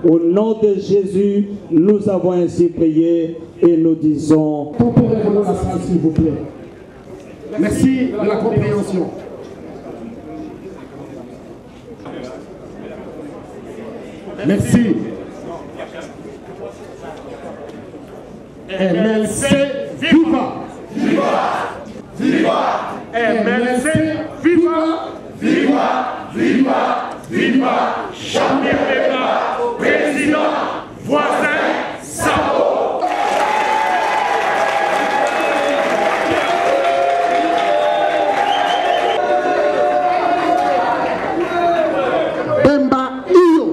Au nom de Jésus, nous avons ainsi prié et nous disons... Tempérez-vous la salle, s'il vous plaît. Merci de la compréhension. Merci. MLC, viva! Viva! Viva! MLC, viva! Viva! Viva! Viva! Jamais Pemba, président, voisin, Sabo! Pemba, Iyo!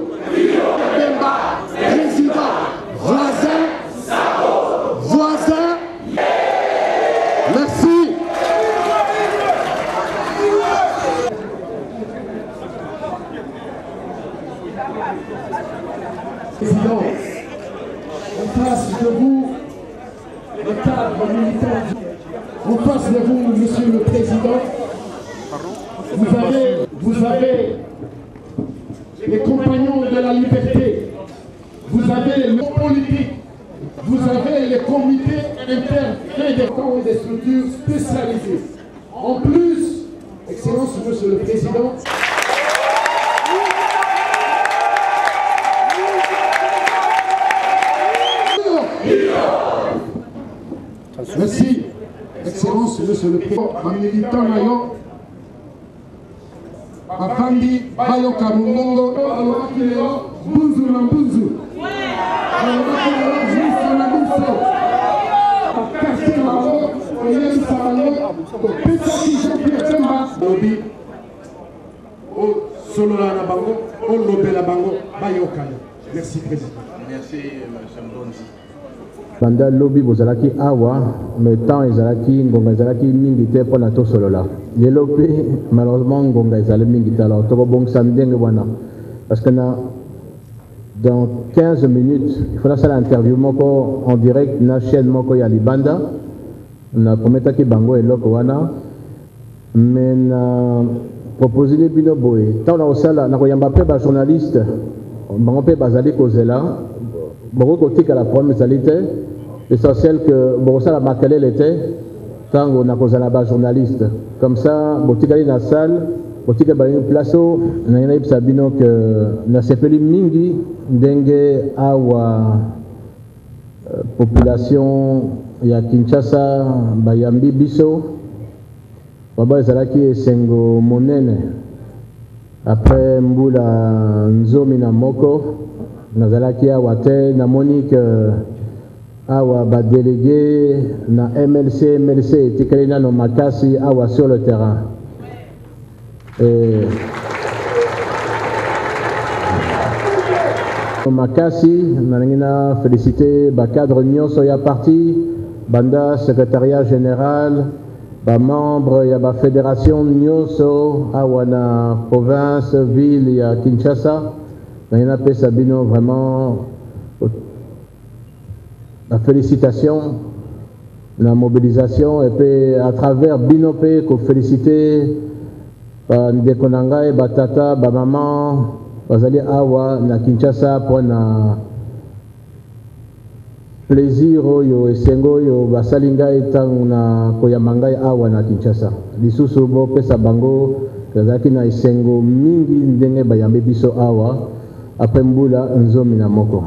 Pemba, président, voisin, Sabo! Voisin, merci! Président, en face de vous, le cadre militaire, en face de vous, Monsieur le Président, vous avez les compagnons de la liberté, vous avez le politique, vous avez les comités interfédéraux et des structures spécialisées. En plus, Excellence, Monsieur le Président, merci, Excellence, Monsieur le Président, ma militant nayo, Afandi, Bayo Kamungongo, Bunzu na Bunzu, merci, Président. Merci, M. Bonzi. Banda lobby bozalaki awa mais temps ezalaki ngonga ezalaki mingi te mpona tosolola lelo mpe malheureusement ngonga ezali mingi te alors tokobongisa ndenge wana parce que dans 15 minutes il faut nasala interview moko en direct na chaîne moko ya libanda na prometaki bango eloko wana mais na proposé bino boye ntango na kosala na koyamba mpe bajournaliste bango mpe bazali kozela boko kotikala problème ezali te essentiel que bokosala makelele te ntango na kozala bajournaliste comme ça botikali na salle botikali balini place oyo nangi nayebisa bino ke nasepeli mingi ndenge awa population ya Kinshasa bayambi biso baba ezalaki esengo monene après mbula nzomi na moko nazalaki awa te namoni ke awa ba délégué na MLC etikali nano makasi awa sur le terrain et makasi nalingi na féliciter ba cadre nyonso ya parti banda secrétariat général ba membre ya ba fédération nyonso awa na province ville ya Kinshasa nalingi pesa bino vraiment la félicitation, la mobilisation et puis à travers Binopé qu'on féliciter Ndekonanga et Batata, Maman, Bazali Awa, na Kinshasa pour na plaisir yo esengo yo basalinga etang na koyamanga Awa na Kinshasa. Lisusu bo pesa bango kazaki na esengo mingi ndenge bayambe biso Awa après mbula nzomi na moko.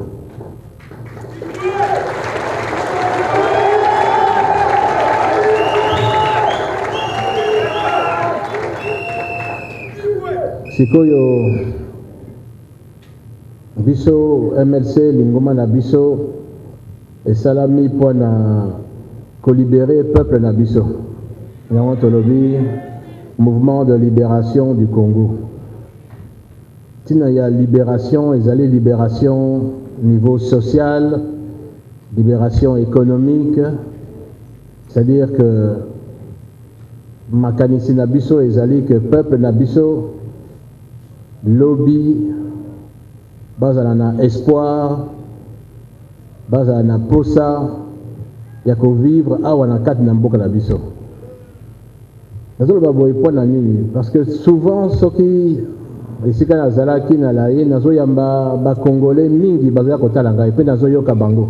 sikoyo biso MLC lingoma na biso esalami pour na libérer peuple na biso. Yango tolobi mouvement de libération du Congo. Tina ya libération, ezali libération niveau social, libération économique, c'est-à-dire que makanisi na biso ezali que peuple na biso lobby bazala na espoir, bazala na posa ya ko vivre awa na kati na mboka na biso. Nazoloba boye po na nini parce que souvent soki esika nazalaki na laye nazoyamba ba-Congolais mingi bazoya kotala ngai mpe nazoyoka bango.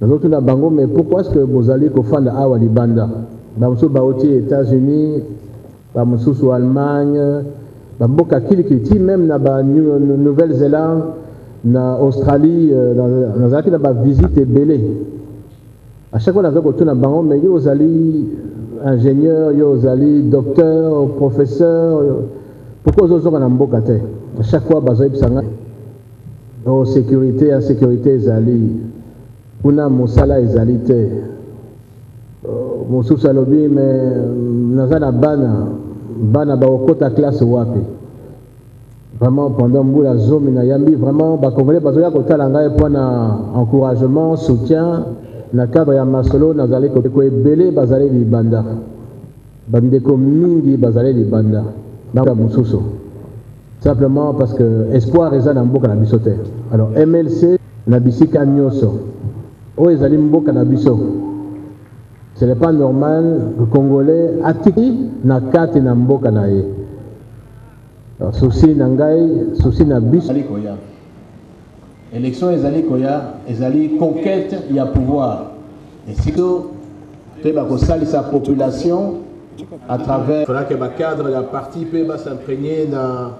Nazotuna bango, mais pourquoi est-ce que bozali kofanda awa libanda? Bamosusu bauti États-Unis, bamosusu Allemagne, bamboka kilikiti, même na ba Nouvelle-Zélande, na Australie, nazalaki na ba visite ebele. À chaque fois nazo kotuna bango, mais yo ozali ingénieur, yo ozali docteur, professeur, pourquoi ozozoka na mboka te? À chaque fois bazoyi bisanga o sécurité, insécurité ezali. Kuna mosala ezali te. Mosusu alobi mais naza na bana baokota classe wapi. Vraiment pendant mbula zomi na yambi vraiment ba-Congolais bazoya kotala ngai pour na encouragement, soutien na cadre ya masolo nazali ko ebele bazali libanda. Bandeko mingi bazali libanda. Banga mosusu. Simplement parce que espoir eza na mboka na biso te. Alors MLC na bisika nyoso. Oh, ezali mboka na biso. Ce n'est pas normal que Congolais atiki na kati na mboka na ye. Souci na ngai, souci na biso. Élection ezali koya, ezali conquête ya pouvoir. Et si tu vas sa population à travers. Il faudra que le cadre de la partie peut s'imprégner dans la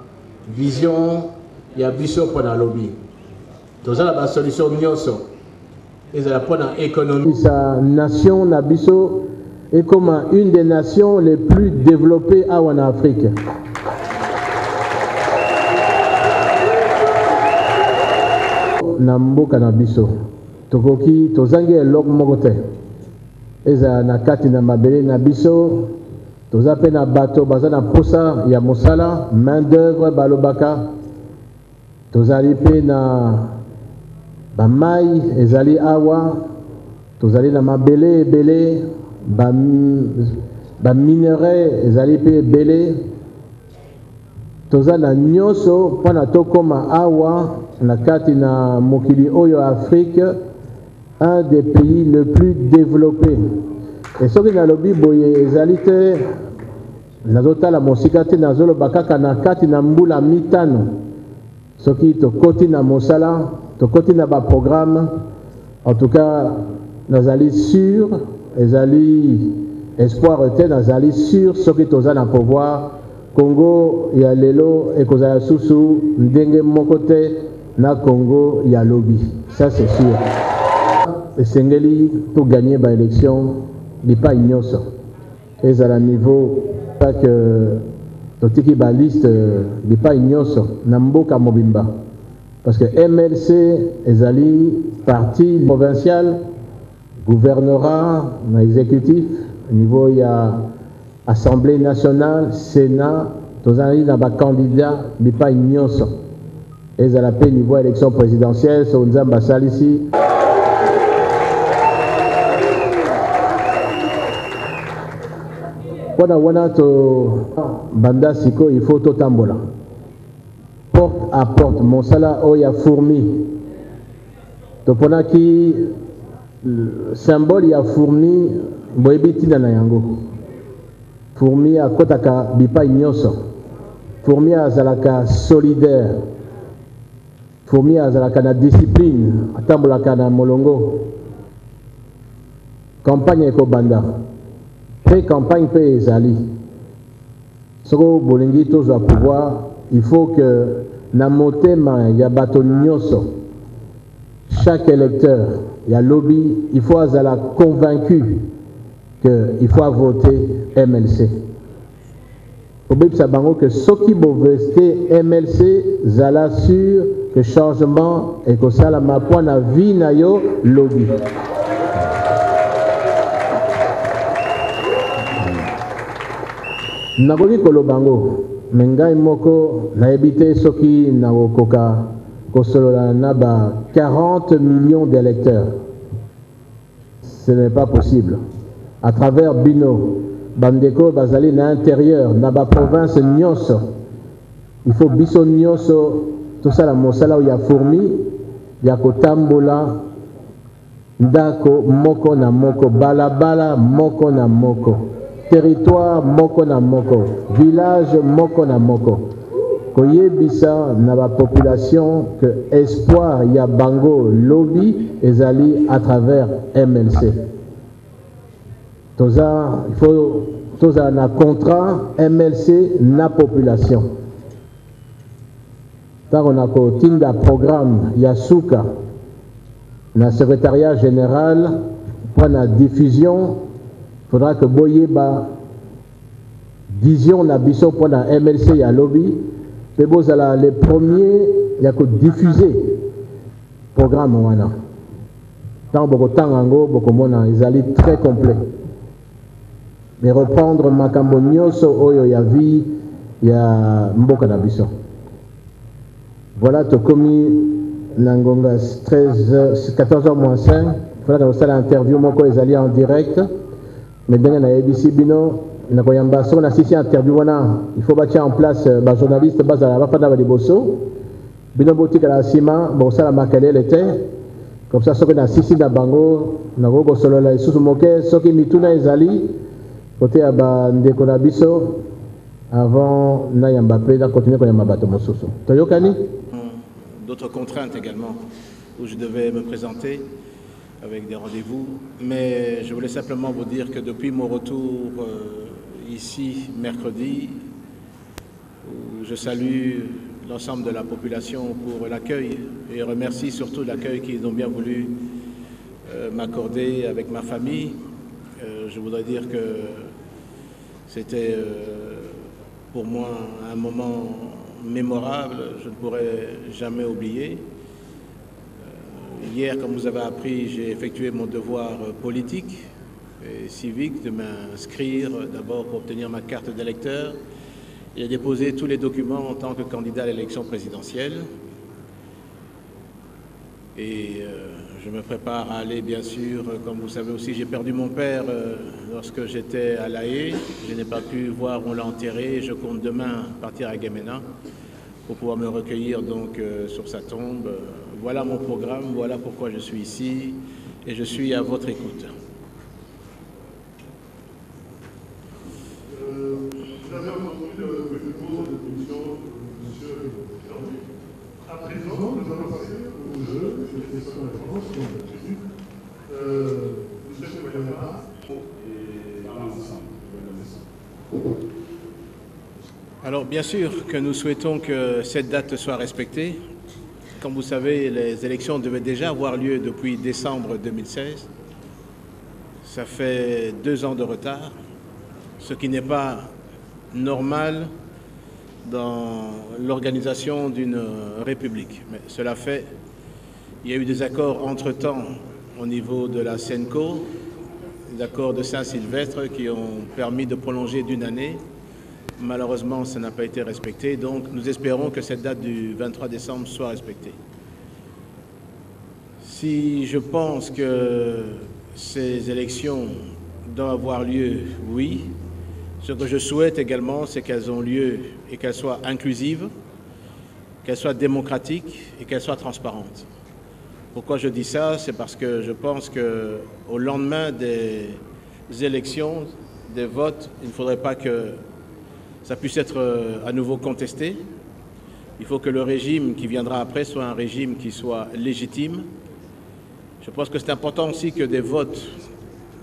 vision ya biso pour la lobby. Tout ça la solution nyoso. Sa nation Nabiso est comme une des nations les plus développées en Afrique. Namboka Nabiso, Tokoki, Tozangi elok mokote. Eza nakati na mabele Nabiso, Tozape na bato, bazana posa ya mosala, main d'œuvre balobaka, Tozalipe na Bamai ezali awa, tozali na mabele ebele, ba minerai ezali pe ebele, toza na nyoso pana tokoma awa na kati na mokili oyo Afrique, un des pays le plus développé. Et soki na lobi boye ezali te nazotala mosika te nazoloba kaka na kati na mbula mitano. Soki tokoti na mosala tokoti na ba programme, en tout cas nazali sûr, ezali espoir te nazali sûr soki toza na pouvoir Congo ya lelo ekozala susu ndenge moko te na Congo ya lobby, ça c'est sûr. Esengeli pour gagner ba élection lipa nyoso ezala niveau pas que totiki ba liste lipa nyoso na mboka mobimba. Parce que MLC ezali parti provincial, gouvernorat, exécutif, niveau il y a Assemblée nationale, Sénat, tous les candidats, mais pas ignoso. Et à la paix niveau élection présidentielle, c'est un ambassade ici. Wana to banda siko il faut to tambola. Porte à porte, mon sala oya fourmi. Topona ki symbole ya fourmi boyebiti na yango. Fourmi a kotaka bipa nyoso. Fourmi a zalaka solidaire. Fourmi a zalaka na discipline, atambolaka na molongo. Campagne eko banda. Pré-campagne pe ezali. Soko bolingi tozwa pouvoir, il faut que na motema ya bato nyoso, chaque électeur, ya lobby, il faut azala convaincu qu'il faut voter MLC. Pour que ceux qui vont rester MLC, zala sûr que changement et que ça la point na vie na yo lobby. Nakoki kolobango, mengai moko na ebite soki na okoka kosolola na ba 40 millions d'électeurs. Ce n'est pas possible. À travers Bino, Bandeko bazali na intérieur, na ba province nyonso. Il faut biso nyonso tout ça la mosala ya fourmi, ya kotambola ndako moko na moko, balabala moko na moko, territoire moko na moko, village moko na moko. Koyebisa na ba population que espoir ya bango lobby ezali à travers MLC. Toza, il faut toza na contrat MLC na population. Tant on a tinda programme Yasuka na secrétariat général pour la diffusion, il faudra que boye ba vision na biso pour la MLC ya lobby. Mais bon, les premiers il y a que diffuser programme wana. Tant beaucoup tango beaucoup mona ils allaient très complet. Mais reprendre makambo nyoso oyo ya vie ya mboka na biso. Voilà to komi nangonga 14h moins 5. Voilà que ça l'interview moko les alliés en direct. Mais dans la ABC bino na koyamba so na sisi interview wana il faut bâtir en place ba journaliste bazala ba fanda ba liboso bino boutique la sima bon ça la makalele était comme ça so que na sisi na bango na go solo la isusu moke soki mituna ezali côté à ba ndeko na biso avant na yamba pe na continuer ko yamba bato mosusu toyokani d'autres contraintes également où je devais me présenter avec des rendez-vous, mais je voulais simplement vous dire que depuis mon retour ici mercredi, où je salue l'ensemble de la population pour l'accueil et remercie surtout l'accueil qu'ils ont bien voulu m'accorder avec ma famille. Je voudrais dire que c'était pour moi un moment mémorable, je ne pourrais jamais oublier. Hier, comme vous avez appris, j'ai effectué mon devoir politique et civique de m'inscrire d'abord pour obtenir ma carte d'électeur et de déposer tous les documents en tant que candidat à l'élection présidentielle. Et je me prépare à aller, bien sûr, comme vous savez aussi, j'ai perdu mon père lorsque j'étais à La Haye. Je n'ai pas pu voir, on l'a enterré. Je compte demain partir à Guémena pour pouvoir me recueillir donc sur sa tombe. Voilà mon programme, voilà pourquoi je suis ici et je suis à votre écoute. Vous avez entendu le dépôt de commission de M. le Président. À présent, nous allons passer au jeu des questions-réponses, comme d'habitude. M. Koyama et l'ensemble. Alors bien sûr que nous souhaitons que cette date soit respectée. Comme vous savez, les élections devaient déjà avoir lieu depuis décembre 2016. Ça fait 2 ans de retard, ce qui n'est pas normal dans l'organisation d'une république. Mais cela fait, il y a eu des accords entre-temps au niveau de la SENCO, des accords de Saint-Sylvestre qui ont permis de prolonger d'1 année. Malheureusement, ça n'a pas été respecté, donc nous espérons que cette date du 23 décembre soit respectée. Si je pense que ces élections doivent avoir lieu, oui. Ce que je souhaite également, c'est qu'elles ont lieu et qu'elles soient inclusives, qu'elles soient démocratiques et qu'elles soient transparentes. Pourquoi je dis ça? C'est parce que je pense qu'au lendemain des élections, des votes, il ne faudrait pas que ça puisse être à nouveau contesté. Il faut que le régime qui viendra après soit un régime qui soit légitime. Je pense que c'est important aussi que des votes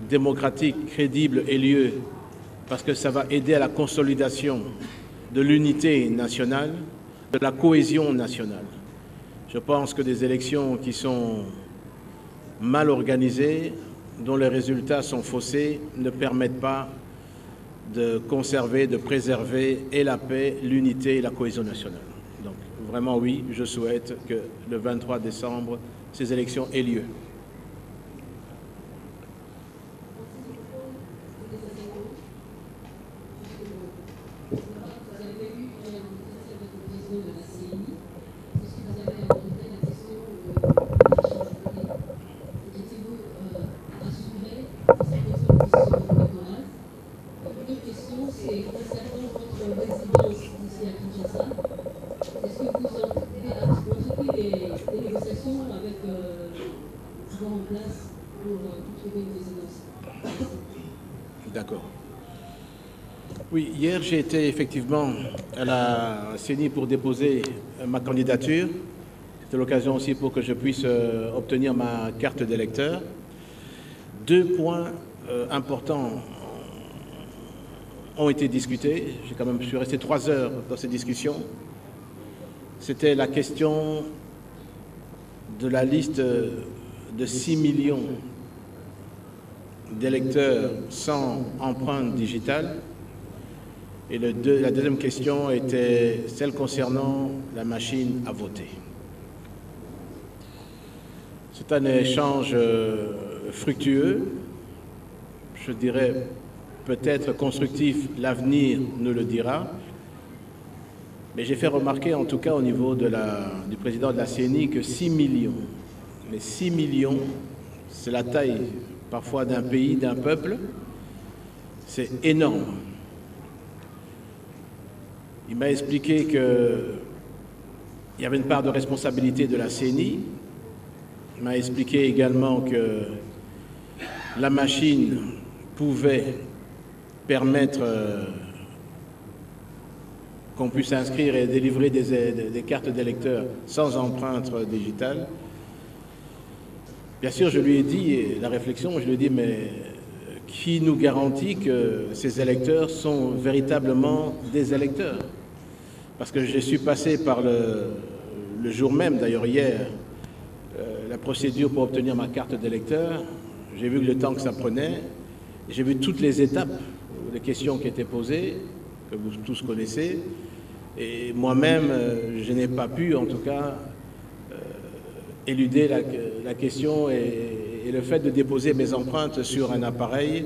démocratiques, crédibles aient lieu, parce que ça va aider à la consolidation de l'unité nationale, de la cohésion nationale. Je pense que des élections qui sont mal organisées, dont les résultats sont faussés, ne permettent pas de conserver, de préserver et la paix, l'unité et la cohésion nationale. Donc vraiment oui, je souhaite que le 23 décembre, ces élections aient lieu. D'accord. Oui, hier j'ai été effectivement à la CENI pour déposer ma candidature. C'était l'occasion aussi pour que je puisse obtenir ma carte d'électeur. Deux points importants ont été discutés. Je suis resté 3 heures dans ces discussions. C'était la question de la liste de 6 millions d'électeurs sans empreinte digitale. Et la deuxième question était celle concernant la machine à voter. C'est un échange fructueux, je dirais peut-être constructif, l'avenir nous le dira. Mais j'ai fait remarquer, en tout cas au niveau du président de la CENI, que 6 millions, mais 6 millions, c'est la taille parfois d'un pays, d'un peuple, c'est énorme. Il m'a expliqué qu'il y avait une part de responsabilité de la CENI. Il m'a expliqué également que la machine pouvait permettre qu'on puisse inscrire et délivrer des cartes d'électeurs sans empreinte digitale. Bien sûr, je lui ai dit, et la réflexion, je lui ai dit, mais qui nous garantit que ces électeurs sont véritablement des électeurs? Parce que je suis passé par le jour même, d'ailleurs hier, la procédure pour obtenir ma carte d'électeur. J'ai vu le temps que ça prenait, j'ai vu toutes les étapes, les questions qui étaient posées, que vous tous connaissez, et moi-même, je n'ai pas pu, en tout cas, éluder la question et le fait de déposer mes empreintes sur un appareil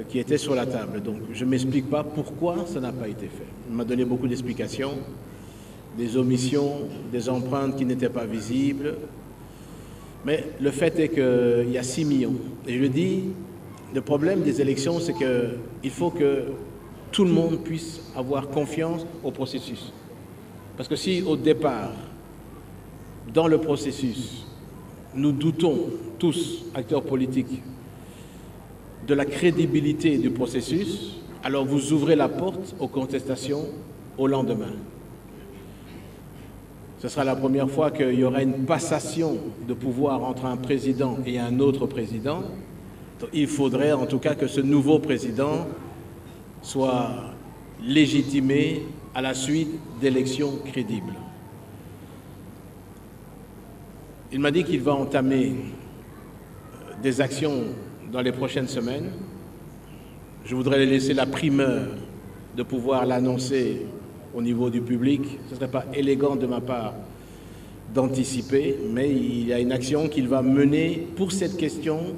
qui était sur la table. Donc, je ne m'explique pas pourquoi ça n'a pas été fait. Il m'a donné beaucoup d'explications, des omissions, des empreintes qui n'étaient pas visibles. Mais le fait est qu'il y a 6 millions. Et je le dis, le problème des élections, c'est qu'il faut que tout le monde puisse avoir confiance au processus. Parce que si, au départ, dans le processus, nous doutons tous, acteurs politiques, de la crédibilité du processus, alors vous ouvrez la porte aux contestations au lendemain. Ce sera la première fois qu'il y aura une passation de pouvoir entre un président et un autre président. Donc, il faudrait en tout cas que ce nouveau président soit légitimé à la suite d'élections crédibles. Il m'a dit qu'il va entamer des actions dans les prochaines semaines. Je voudrais laisser la primeur de pouvoir l'annoncer au niveau du public. Ce ne serait pas élégant de ma part d'anticiper, mais il y a une action qu'il va mener pour cette question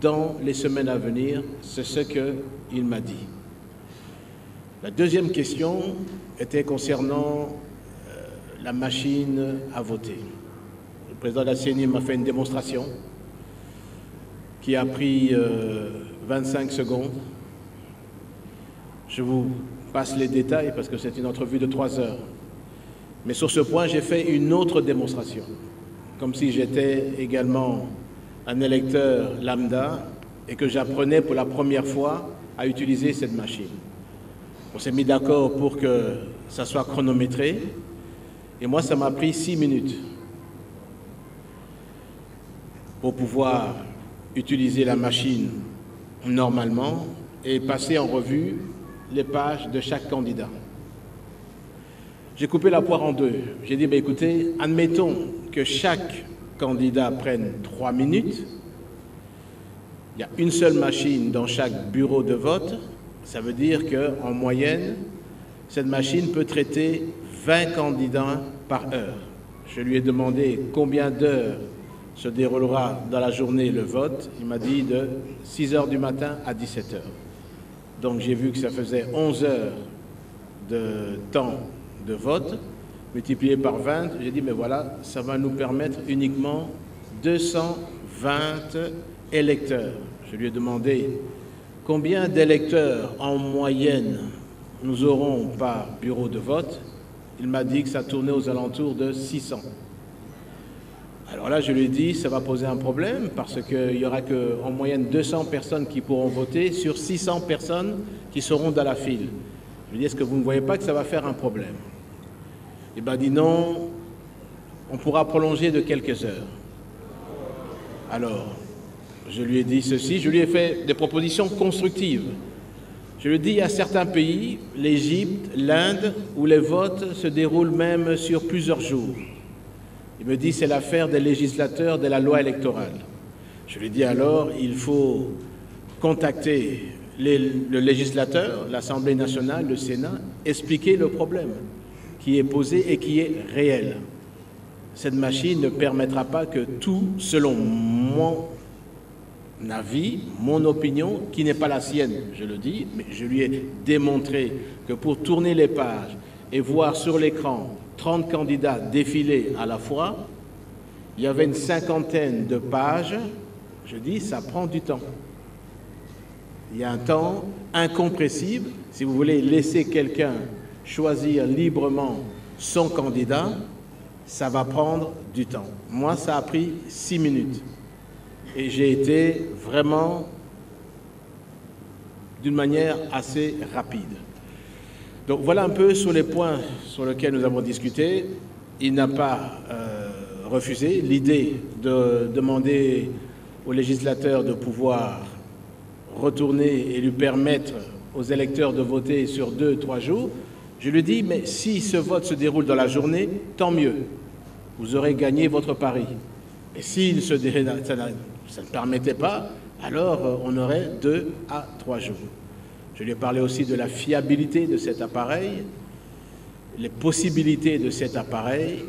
dans les semaines à venir. C'est ce qu'il m'a dit. La deuxième question était concernant la machine à voter. Le président de la CENI m'a fait une démonstration qui a pris 25 secondes. Je vous passe les détails parce que c'est une entrevue de 3 heures. Mais sur ce point, j'ai fait une autre démonstration, comme si j'étais également un électeur lambda et que j'apprenais pour la première fois à utiliser cette machine. On s'est mis d'accord pour que ça soit chronométré et moi, ça m'a pris 6 minutes pour pouvoir utiliser la machine normalement et passer en revue les pages de chaque candidat. J'ai coupé la poire en deux. J'ai dit, écoutez, admettons que chaque candidat prenne 3 minutes. Il y a une seule machine dans chaque bureau de vote. Ça veut dire qu'en moyenne, cette machine peut traiter 20 candidats par heure. Je lui ai demandé combien d'heures se déroulera dans la journée le vote. Il m'a dit de 6 heures du matin à 17 heures. Donc j'ai vu que ça faisait 11 heures de temps de vote, multiplié par 20. J'ai dit, mais voilà, ça va nous permettre uniquement 220 électeurs. Je lui ai demandé combien d'électeurs en moyenne nous aurons par bureau de vote. Il m'a dit que ça tournait aux alentours de 600. Alors là, je lui ai dit, ça va poser un problème parce qu'il n'y aura qu'en moyenne 200 personnes qui pourront voter sur 600 personnes qui seront dans la file. Je lui ai dit, est-ce que vous ne voyez pas que ça va faire un problème? Il m'a dit non, on pourra prolonger de quelques heures. Alors, je lui ai dit ceci, je lui ai fait des propositions constructives. Je lui ai dit, il y a certains pays, l'Égypte, l'Inde, où les votes se déroulent même sur plusieurs jours. Il me dit, c'est l'affaire des législateurs de la loi électorale. Je lui ai dit alors, il faut contacter le législateur, l'Assemblée nationale, le Sénat, expliquer le problème qui est posé et qui est réel. Cette machine ne permettra pas que tout, selon mon avis, mon opinion, qui n'est pas la sienne, je le dis, mais je lui ai démontré que pour tourner les pages et voir sur l'écran 30 candidats défiler à la fois, il y avait une cinquantaine de pages, je dis, ça prend du temps. Il y a un temps incompressible. Si vous voulez laisser quelqu'un choisir librement son candidat, ça va prendre du temps. Moi, ça a pris 6 minutes. Et j'ai été vraiment d'une manière assez rapide. Donc voilà un peu sur les points sur lesquels nous avons discuté. Il n'a pas refusé l'idée de demander aux législateurs de pouvoir retourner et lui permettre aux électeurs de voter sur 2-3 jours. Je lui dis, mais si ce vote se déroule dans la journée, tant mieux. Vous aurez gagné votre pari. Et s'il se déroule, ça ne permettait pas, alors on aurait 2 à 3 jours. Je lui ai parlé aussi de la fiabilité de cet appareil, les possibilités de cet appareil.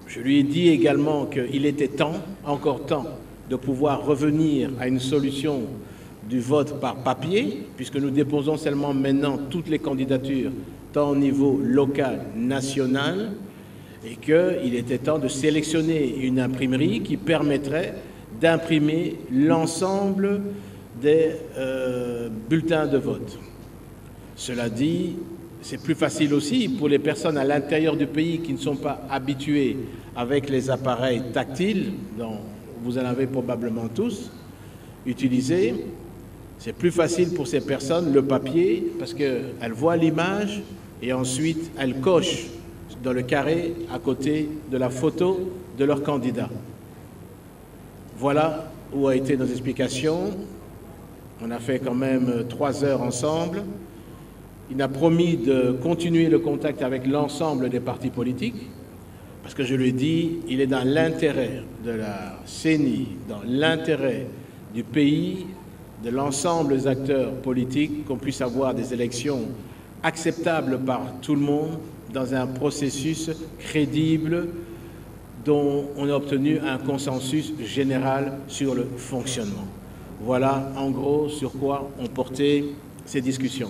Je lui ai dit également qu'il était temps, encore temps, de pouvoir revenir à une solution du vote par papier, puisque nous déposons seulement maintenant toutes les candidatures, tant au niveau local, national, et qu'il était temps de sélectionner une imprimerie qui permettrait d'imprimer l'ensemble des bulletins de vote. Cela dit, c'est plus facile aussi pour les personnes à l'intérieur du pays qui ne sont pas habituées avec les appareils tactiles, dont vous en avez probablement tous utilisés. C'est plus facile pour ces personnes, le papier, parce qu'elles voient l'image et ensuite elles cochent dans le carré à côté de la photo de leur candidat. Voilà où a été nos explications. On a fait quand même 3 heures ensemble. Il a promis de continuer le contact avec l'ensemble des partis politiques, parce que je lui ai dit, il est dans l'intérêt de la CENI, dans l'intérêt du pays, de l'ensemble des acteurs politiques, qu'on puisse avoir des élections acceptables par tout le monde, dans un processus crédible dont on a obtenu un consensus général sur le fonctionnement. Voilà en gros sur quoi ont porté ces discussions.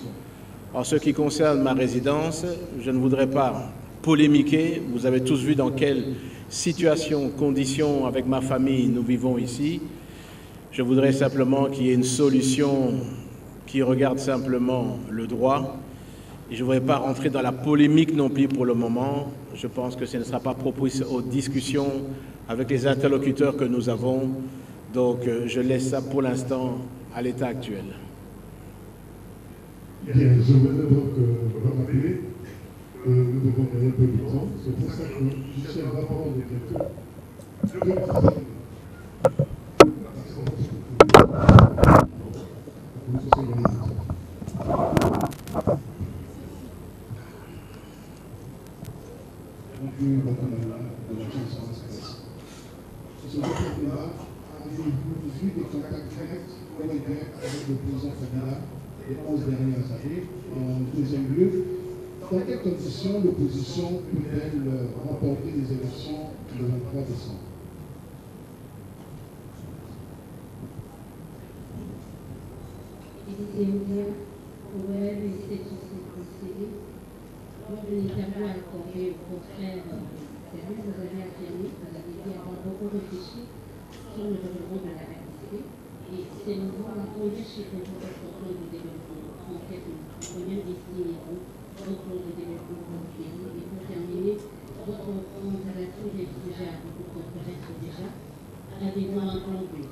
En ce qui concerne ma résidence, je ne voudrais pas polémiquer. Vous avez tous vu dans quelle situation, conditions avec ma famille nous vivons ici. Je voudrais simplement qu'il y ait une solution qui regarde simplement le droit. Et je ne voudrais pas rentrer dans la polémique non plus pour le moment. Je pense que ce ne sera pas propice aux discussions avec les interlocuteurs que nous avons. Donc je laisse ça pour l'instant à l'état actuel. Bien, je voudrais donc rappeler que nous devons gagner un peu de temps. C'est pour ça que je cherche à prendre quelqu'un. Ce débat, avez-vous vu des contacts directs avec le président Kabila les 11 dernières années? Et en deuxième lieu, dans quelles conditions l'opposition peut-elle remporter les élections le 23 décembre? Lors de l'interview accordée au confrère Samuel, vous avez affirmé, vous avez dit avoir beaucoup réfléchi sur le développement de la RDC. Et c'est nouveau la première chiffre de votre plan de développement. En fait, la première destination, votre plan de développement du pays. Et pour terminer, votre compte à tous les projets à beaucoup de conférences déjà. Avez-vous un plan B?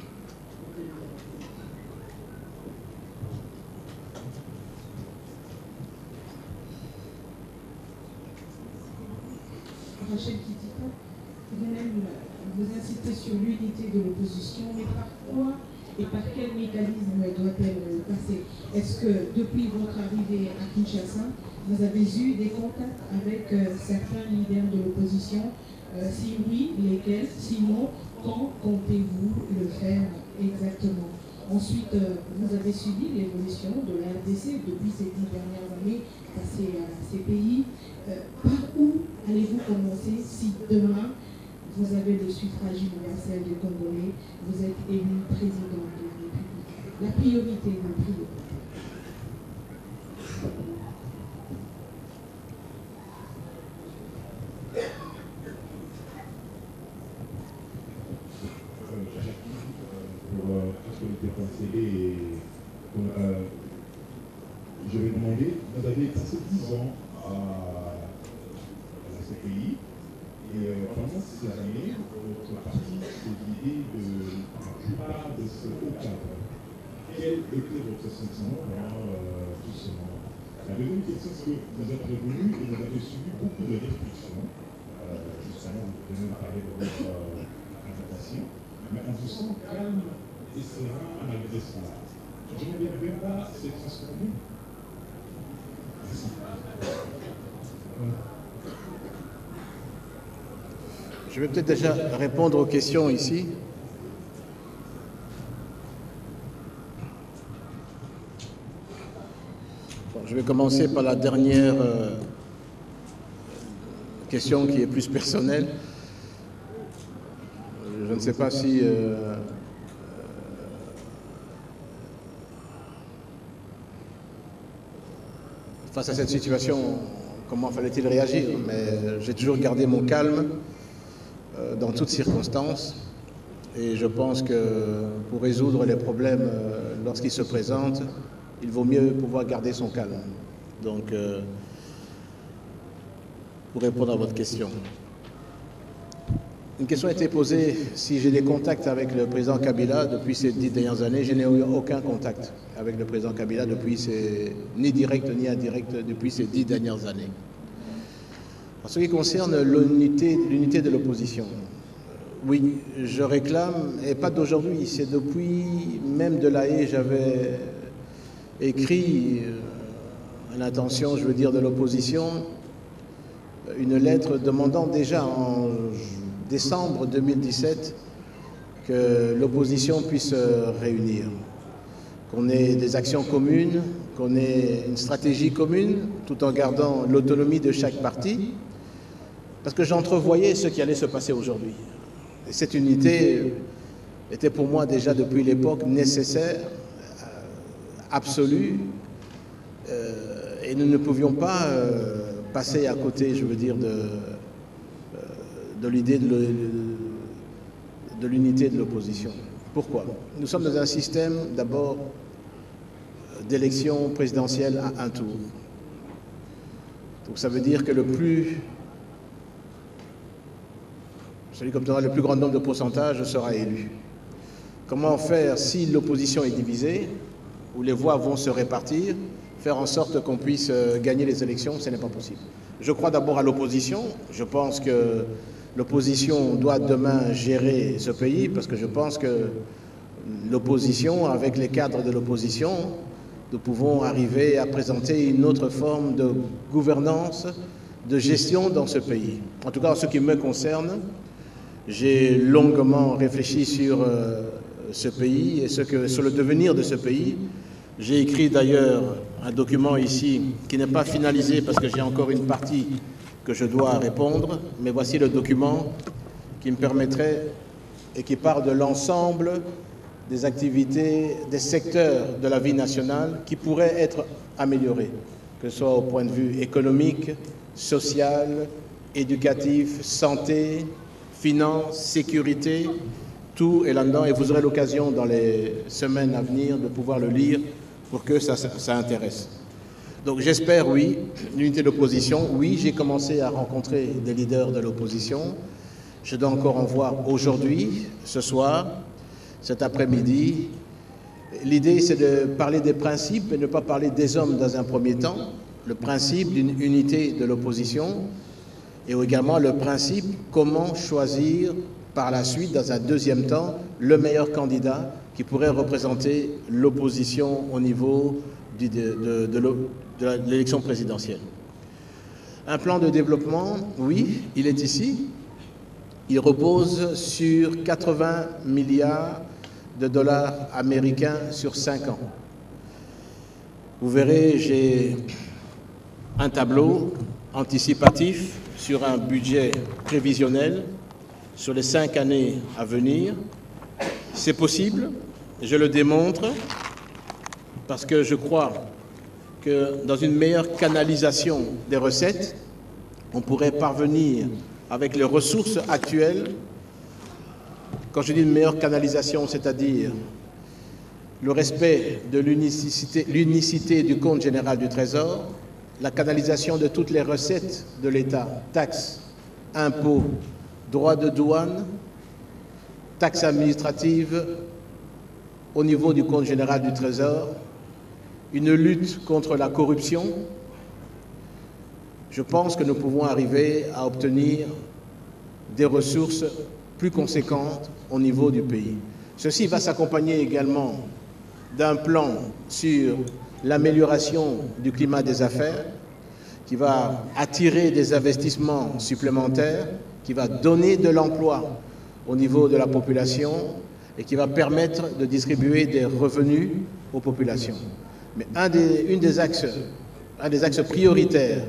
Rachel Kitiko, vous-même, vous insistez sur l'unité de l'opposition, mais par quoi et par quel mécanisme doit-elle passer? Est-ce que depuis votre arrivée à Kinshasa, vous avez eu des contacts avec certains leaders de l'opposition? Si oui, lesquels? Sinon, quand comptez-vous le faire exactement? Ensuite, vous avez suivi l'évolution de la RDC depuis ces 10 dernières années à ces pays. Par où allez-vous commencer si demain vous avez le suffrage universel des Congolais, vous êtes élu président de la République? La priorité, la priorité. Je vais demander, vous avez passé 10 ans à ce pays, et pendant ces années, votre parti s'est guidé de la plupart de ce haut cadre. Quel était votre sentiment pendant tout ce moment? La deuxième question, c'est que vous êtes revenu et vous avez subi beaucoup de restrictions. Justement, vous venez de parler de votre présentation, mais on vous sent calme et serein malgré cela. Je ne vais même pas se transformer. Je vais peut-être déjà répondre aux questions ici. Bon, je vais commencer par la dernière question qui est plus personnelle. Je ne sais pas si face à cette situation, comment fallait-il réagir? Mais j'ai toujours gardé mon calme dans toutes circonstances. Et je pense que pour résoudre les problèmes lorsqu'ils se présentent, il vaut mieux pouvoir garder son calme. Donc, pour répondre à votre question. Une question a été posée, si j'ai des contacts avec le président Kabila depuis ces 10 dernières années. Je n'ai eu aucun contact avec le président Kabila ni direct ni indirect depuis ces 10 dernières années. En ce qui concerne l'unité de l'opposition, oui, je réclame, et pas d'aujourd'hui, c'est depuis même de La Haye, j'avais écrit à l'intention, je veux dire, de l'opposition, une lettre demandant déjà en décembre 2017 que l'opposition puisse se réunir, qu'on ait des actions communes, qu'on ait une stratégie commune, tout en gardant l'autonomie de chaque parti, parce que j'entrevoyais ce qui allait se passer aujourd'hui. Et cette unité était pour moi déjà depuis l'époque nécessaire, absolue, et nous ne pouvions pas passer à côté, je veux dire, de l'idée de l'unité de l'opposition. Pourquoi? Nous sommes dans un système d'abord d'élection présidentielle à un tour. Donc ça veut dire que celui qui obtiendra le plus grand nombre de pourcentages sera élu. Comment faire si l'opposition est divisée, où les voix vont se répartir, faire en sorte qu'on puisse gagner les élections? Ce n'est pas possible. Je crois d'abord à l'opposition. Je pense que l'opposition doit demain gérer ce pays, parce que je pense que l'opposition, avec les cadres de l'opposition, nous pouvons arriver à présenter une autre forme de gouvernance, de gestion dans ce pays. En tout cas, en ce qui me concerne, j'ai longuement réfléchi sur ce pays et sur le devenir de ce pays. J'ai écrit d'ailleurs un document ici qui n'est pas finalisé parce que j'ai encore une partie que je dois répondre, mais voici le document qui me permettrait et qui parle de l'ensemble des activités, des secteurs de la vie nationale qui pourraient être améliorés, que ce soit au point de vue économique, social, éducatif, santé, finance, sécurité, tout est là-dedans et vous aurez l'occasion dans les semaines à venir de pouvoir le lire pour que ça intéresse. Donc j'espère, oui, l'unité de l'opposition. Oui, j'ai commencé à rencontrer des leaders de l'opposition. Je dois encore en voir aujourd'hui, ce soir, cet après-midi. L'idée, c'est de parler des principes et ne pas parler des hommes dans un premier temps. Le principe d'une unité de l'opposition et également le principe comment choisir par la suite, dans un deuxième temps, le meilleur candidat qui pourrait représenter l'opposition au niveau de l'élection présidentielle. Un plan de développement, oui, il est ici. Il repose sur 80 milliards de dollars américains sur 5 ans. Vous verrez, j'ai un tableau anticipatif sur un budget prévisionnel sur les 5 années à venir. C'est possible, je le démontre, parce que je crois que dans une meilleure canalisation des recettes, on pourrait parvenir avec les ressources actuelles. Quand je dis une meilleure canalisation, c'est-à-dire le respect de l'unicité du compte général du Trésor, la canalisation de toutes les recettes de l'État, taxes, impôts, droits de douane, taxes administratives au niveau du compte général du Trésor, une lutte contre la corruption. Je pense que nous pouvons arriver à obtenir des ressources plus conséquentes au niveau du pays. Ceci va s'accompagner également d'un plan sur l'amélioration du climat des affaires qui va attirer des investissements supplémentaires, qui va donner de l'emploi au niveau de la population et qui va permettre de distribuer des revenus aux populations. Mais un des axes prioritaires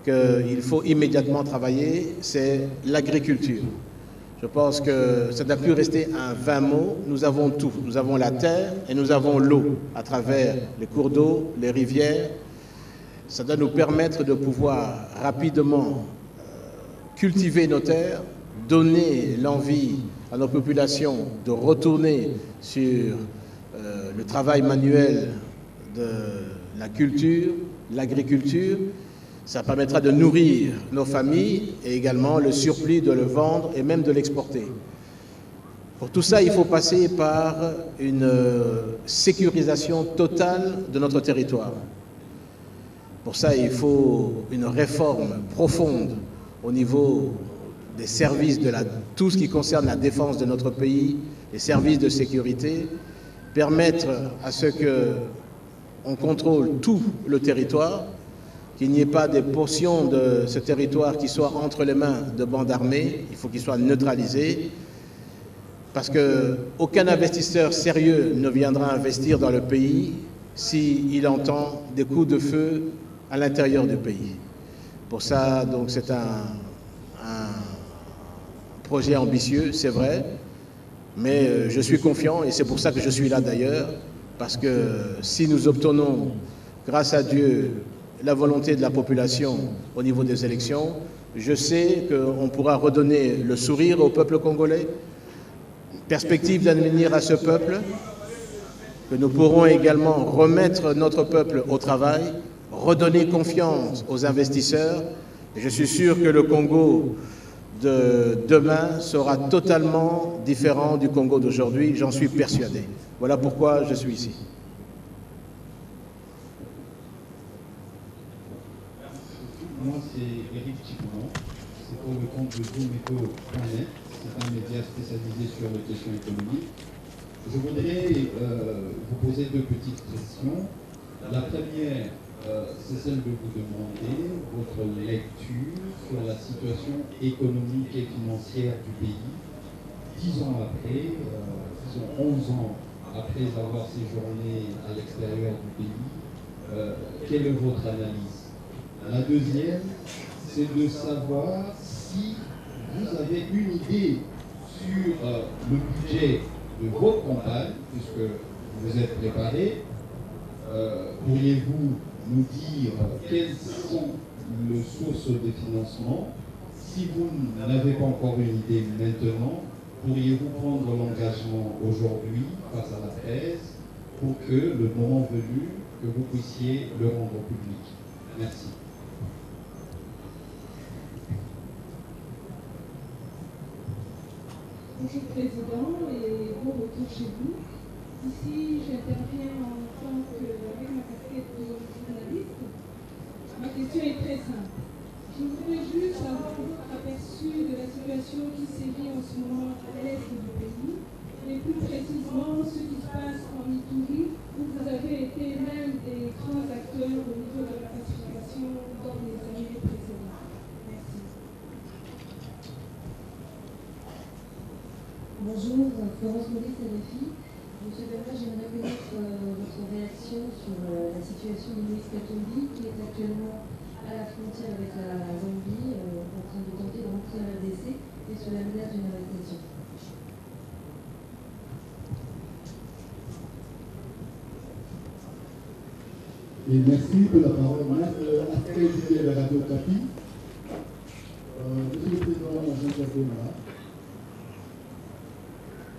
qu'il faut immédiatement travailler, c'est l'agriculture. Je pense que ça ne doit plus rester un vain mot. Nous avons tout. Nous avons la terre et nous avons l'eau à travers les cours d'eau, les rivières. Ça doit nous permettre de pouvoir rapidement cultiver nos terres, donner l'envie à nos populations de retourner sur le travail manuel de la culture, l'agriculture. Ça permettra de nourrir nos familles et également le surplus de le vendre et même de l'exporter. Pour tout ça, il faut passer par une sécurisation totale de notre territoire. Pour ça, il faut une réforme profonde au niveau des services, tout ce qui concerne la défense de notre pays, les services de sécurité, permettre à ce qu'on contrôle tout le territoire, qu'il n'y ait pas des portions de ce territoire qui soient entre les mains de bandes armées, il faut qu'il soit neutralisé, parce qu'aucun investisseur sérieux ne viendra investir dans le pays s'il entend des coups de feu à l'intérieur du pays. Pour ça, donc, c'est un projet ambitieux, c'est vrai, mais je suis confiant et c'est pour ça que je suis là d'ailleurs, parce que si nous obtenons, grâce à Dieu, la volonté de la population au niveau des élections, je sais qu'on pourra redonner le sourire au peuple congolais, perspective d'avenir à ce peuple, que nous pourrons également remettre notre peuple au travail, redonner confiance aux investisseurs. Et je suis sûr que le Congo de demain sera totalement différent du Congo d'aujourd'hui, j'en suis persuadé. Voilà pourquoi je suis ici. Moi, c'est Éric Chipouron, c'est pour le compte de Zoomeco.net, c'est un média spécialisé sur les questions économiques. Je voudrais vous poser deux petites questions. La première, c'est celle de vous demander votre lecture sur la situation économique et financière du pays, 10 ans après, disons 11 ans après avoir séjourné à l'extérieur du pays, quelle est votre analyse? La deuxième, c'est de savoir si vous avez une idée sur le budget de votre campagne, puisque vous êtes préparé. Pourriez-vous nous dire quelles sont les sources de financement? Si vous n'avez pas encore une idée maintenant, pourriez-vous prendre l'engagement aujourd'hui face à la presse pour que le moment venu, que vous puissiez le rendre public? Merci. Bonjour Président et bon retour chez vous. Ici, j'interviens avec ma casquette de journaliste. Ma question est très simple. Je voudrais juste avoir votre aperçu de la situation qui sévit en ce moment à l'est du pays, et plus précisément ce qui se passe en Ituri, où vous avez été l'un des grands acteurs au niveau de la pacification dans les années précédentes. Merci. Bonjour, Florence Maurice Salafi. Monsieur Bernard, j'aimerais connaître votre réaction sur la situation de Moïse Katumbi, qui est actuellement à la frontière avec la Zambie, en train de tenter de rentrer à RDC et sur la menace d'une arrestation. Et merci pour la parole. Après de la radiographie, Monsieur le Président, j'interviens là.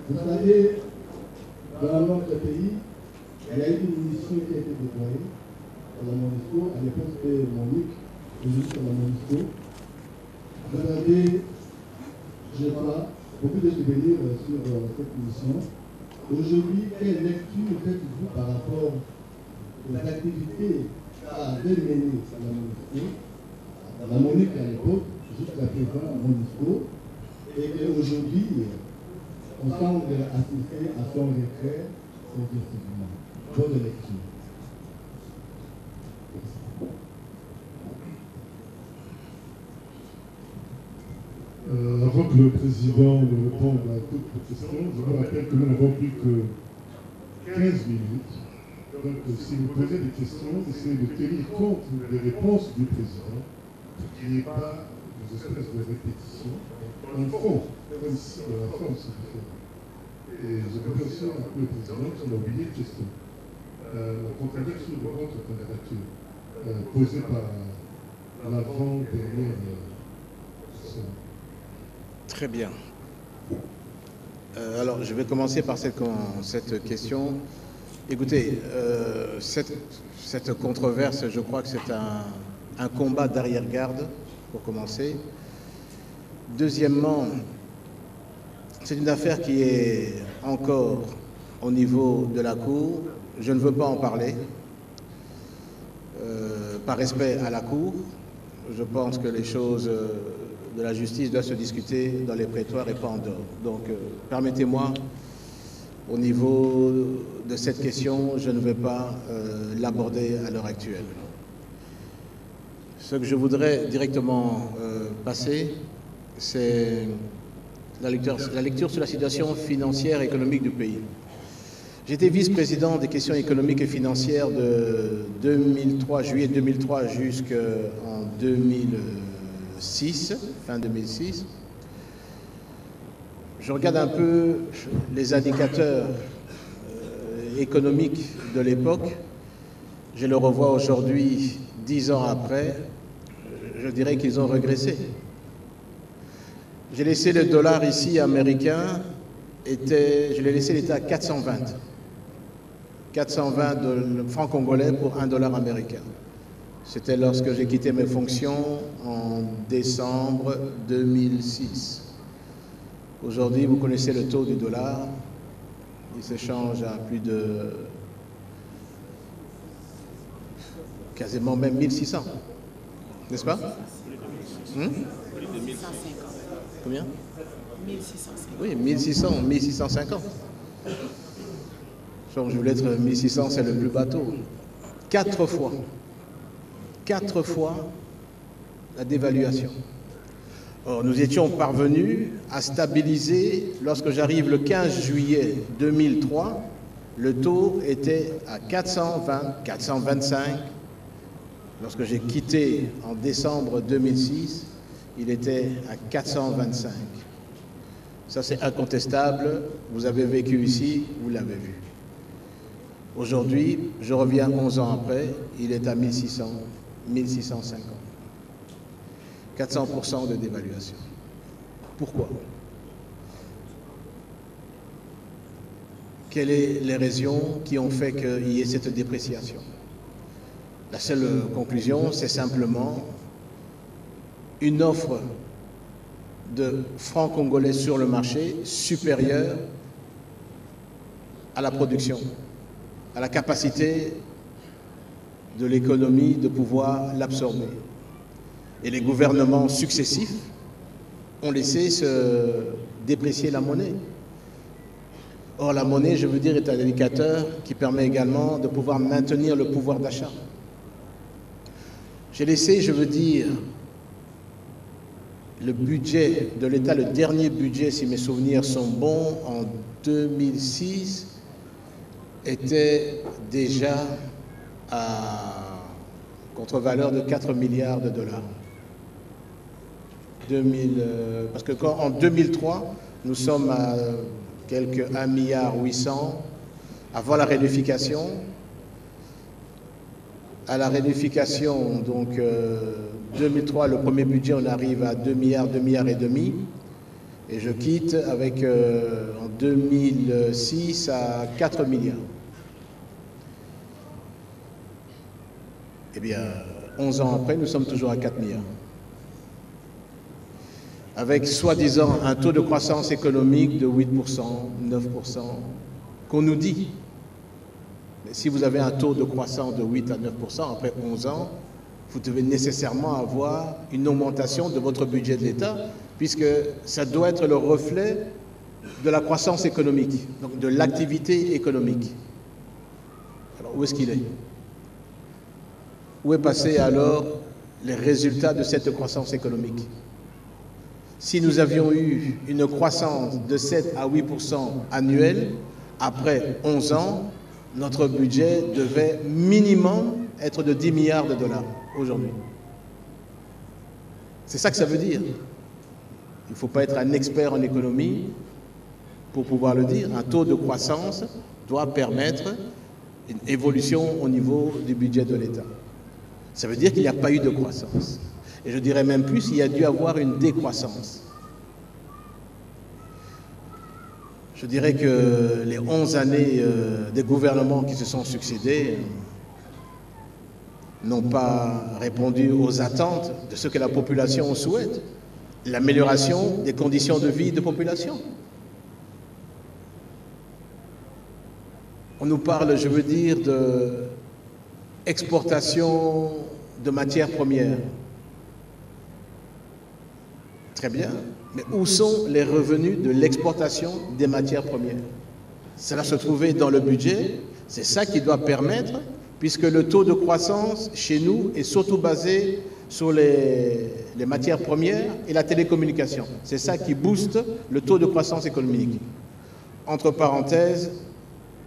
Vous savez, dans notre pays, il y a eu une mission qui a été déployée à la MONUSCO, à l'époque c'était Monique, aujourd'hui à la MONUSCO. Vous avez, je crois, beaucoup de souvenirs sur cette mission. Aujourd'hui, quelle lecture faites-vous par rapport aux activités qu'avait menées la MONUSCO, la Monique à l'époque, jusqu'à présent à MONUSCO, et qu'aujourd'hui, on semble assister à son retrait progressivement. Bonne lecture. Avant que le Président ne réponde à toutes les questions, je vous rappelle que nous n'avons plus que 15 minutes. Donc, si vous posez des questions, essayez de tenir compte des réponses du Président, pour qu'il n'y ait pas des espèces de répétitions. En fond, comme si de la forme se fait. Et je voudrais aussi rappeler au Président qu'on a oublié une question. La contradiction de votre candidature, posée par l'avant-dernière question. Très bien. Alors, je vais commencer par cette question. Écoutez, cette controverse, je crois que c'est un combat d'arrière-garde, pour commencer. Deuxièmement, c'est une affaire qui est encore au niveau de la Cour. Je ne veux pas en parler, par respect à la Cour. Je pense que les choses de la justice doivent se discuter dans les prétoires et pas en dehors. Donc, permettez-moi, au niveau de cette question, je ne vais pas l'aborder à l'heure actuelle. Ce que je voudrais directement passer, c'est la lecture sur la situation financière et économique du pays. J'étais vice-président des questions économiques et financières de juillet 2003 jusqu'en 2006, fin 2006. Je regarde un peu les indicateurs économiques de l'époque. Je le revois aujourd'hui, 10 ans après. Je dirais qu'ils ont régressé. J'ai laissé le dollar ici américain, je l'ai laissé, il était à 420. 420 francs congolais pour $1 américain. C'était lorsque j'ai quitté mes fonctions en décembre 2006. Aujourd'hui, vous connaissez le taux du dollar. Il s'échange à plus de quasiment même 1600. N'est-ce pas? Combien? 1650. Oui, 1650. Genre, je voulais être 1600, c'est le plus bateau. 4 fois la dévaluation. Or, nous étions parvenus à stabiliser, lorsque j'arrive le 15 juillet 2003, le taux était à 420, 425. Lorsque j'ai quitté en décembre 2006, il était à 425. Ça, c'est incontestable. Vous avez vécu ici, vous l'avez vu. Aujourd'hui, je reviens 11 ans après, il est à 1600, 1650. 400% de dévaluation. Pourquoi? Quelles sont les raisons qui ont fait qu'il y ait cette dépréciation? La seule conclusion, c'est simplement une offre de francs congolais sur le marché supérieure à la production, à la capacité de l'économie de pouvoir l'absorber. Et les gouvernements successifs ont laissé se déprécier la monnaie. Or, la monnaie, je veux dire, est un indicateur qui permet également de pouvoir maintenir le pouvoir d'achat. J'ai laissé, je veux dire, le budget de l'État, le dernier budget, si mes souvenirs sont bons, en 2006, était déjà à contre-valeur de 4 milliards de dollars. Parce que en 2003, nous sommes à quelques 1,8 milliard avant la réunification. À la réunification, donc 2003, le premier budget, on arrive à 2 milliards, 2 milliards et demi. Et je quitte avec, en 2006, à 4 milliards. Eh bien, 11 ans après, nous sommes toujours à 4 milliards. Avec soi-disant un taux de croissance économique de 8%, 9%, qu'on nous dit. Mais si vous avez un taux de croissance de 8 à 9% après 11 ans, vous devez nécessairement avoir une augmentation de votre budget de l'État, puisque ça doit être le reflet de la croissance économique, donc de l'activité économique. Alors, où est-ce qu'il est? Où est passé alors les résultats de cette croissance économique? Si nous avions eu une croissance de 7 à 8% annuelle, après 11 ans, notre budget devait minimum être de 10 milliards de dollars aujourd'hui. C'est ça que ça veut dire. Il ne faut pas être un expert en économie pour pouvoir le dire. Un taux de croissance doit permettre une évolution au niveau du budget de l'État. Ça veut dire qu'il n'y a pas eu de croissance. Et je dirais même plus, il y a dû avoir une décroissance. Je dirais que les 11 années des gouvernements qui se sont succédés n'ont pas répondu aux attentes de ce que la population souhaite, l'amélioration des conditions de vie de population. On nous parle, je veux dire, d'exportation de matières premières. Très bien, mais où sont les revenus de l'exportation des matières premières? Cela se trouvait dans le budget, c'est ça qui doit permettre, puisque le taux de croissance chez nous est surtout basé sur les matières premières et la télécommunication. C'est ça qui booste le taux de croissance économique. Entre parenthèses,